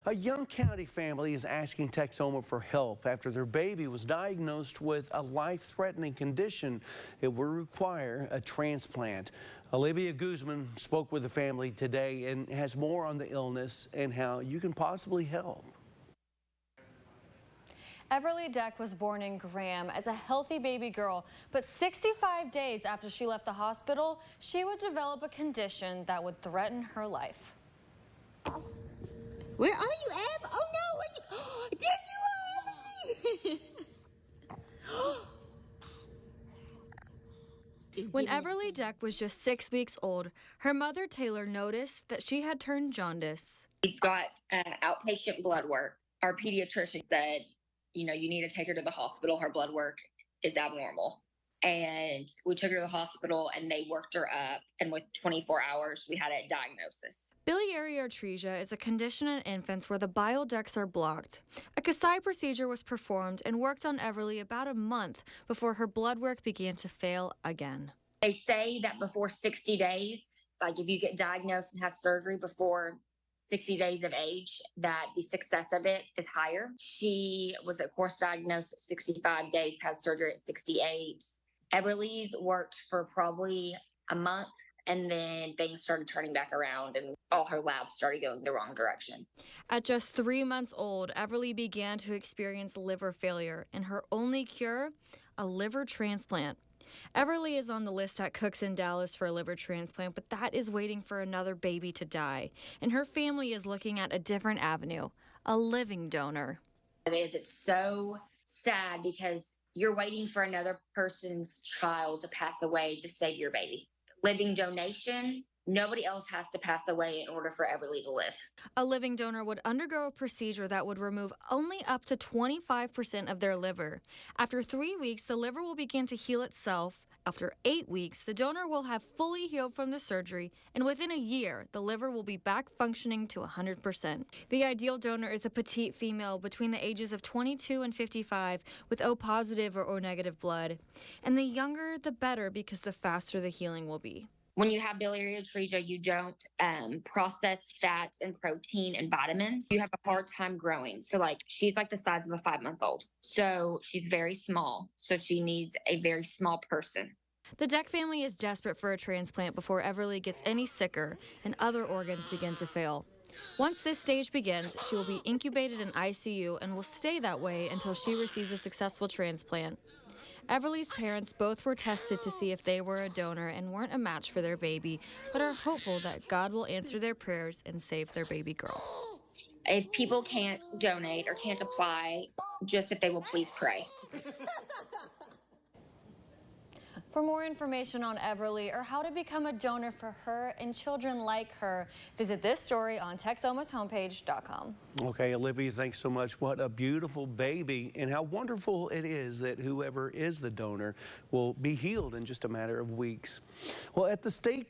A Young County family is asking Texoma for help after their baby was diagnosed with a life-threatening condition. It will require a transplant. Olivia Guzman spoke with the family today and has more on the illness and how you can possibly help. Everleigh Deck was born in Graham as a healthy baby girl, but 65 days after she left the hospital, she would develop a condition that would threaten her life. Where are you, Ev? Oh no, where'd you? Oh, there you are, Everleigh. When Everleigh Deck was just 6 weeks old, her mother Taylor noticed that she had turned jaundice. We've got outpatient blood work. Our pediatrician said, you need to take her to the hospital. Her blood work is abnormal. And we took her to the hospital and they worked her up. And with 24 hours, we had a diagnosis. Biliary atresia is a condition in infants where the bile ducts are blocked. A Kasai procedure was performed and worked on Everleigh about a month before her blood work began to fail again. They say that before 60 days, like if you get diagnosed and have surgery before 60 days of age, that the success of it is higher. She was, of course, diagnosed at 65 days, had surgery at 68. Everleigh's worked for probably a month, and then things started turning back around and all her labs started going the wrong direction. At just 3 months old, Everleigh began to experience liver failure, and her only cure, a liver transplant. Everleigh is on the list at Cook's in Dallas for a liver transplant, but that is waiting for another baby to die, and her family is looking at a different avenue, a living donor. It's so sad because you're waiting for another person's child to pass away to save your baby. Living donation, nobody else has to pass away in order for Everleigh to live. A living donor would undergo a procedure that would remove only up to 25% of their liver. After 3 weeks, the liver will begin to heal itself. After 8 weeks, the donor will have fully healed from the surgery, and within a year, the liver will be back functioning to 100%. The ideal donor is a petite female between the ages of 22 and 55 with O positive or O negative blood. And the younger, the better, because the faster the healing will be. When you have biliary atresia, you don't process fats and protein and vitamins. You have a hard time growing. So she's like the size of a 5-month-old. So she's very small. So she needs a very small person. The Deck family is desperate for a transplant before Everleigh gets any sicker and other organs begin to fail. Once this stage begins, she will be incubated in ICU and will stay that way until she receives a successful transplant. Everleigh's parents both were tested to see if they were a donor and weren't a match for their baby, but are hopeful that God will answer their prayers and save their baby girl. If people can't donate or can't apply, just if they will please pray. For more information on Everleigh or how to become a donor for her and children like her, visit this story on Texomashomepage.com. Okay, Olivia, thanks so much. What a beautiful baby, and how wonderful it is that whoever is the donor will be healed in just a matter of weeks. Well, at the state